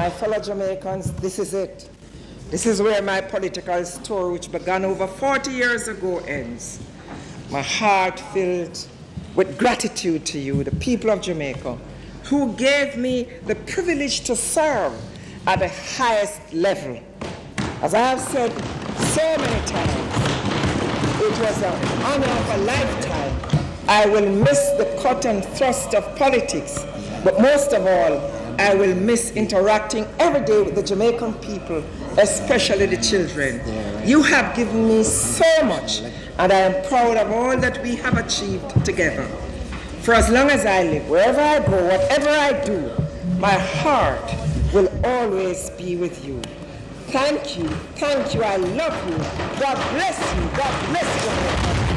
My fellow Jamaicans, this is it. This is where my political story, which began over 40 years ago, ends. My heart filled with gratitude to you, the people of Jamaica, who gave me the privilege to serve at the highest level. As I have said so many times, it was an honor of a lifetime. I will miss the cut and thrust of politics, but most of all, I will miss interacting every day with the Jamaican people, especially the children. You have given me so much, and I am proud of all that we have achieved together. For as long as I live, wherever I go, whatever I do, my heart will always be with you. Thank you, I love you. God bless you, God bless you.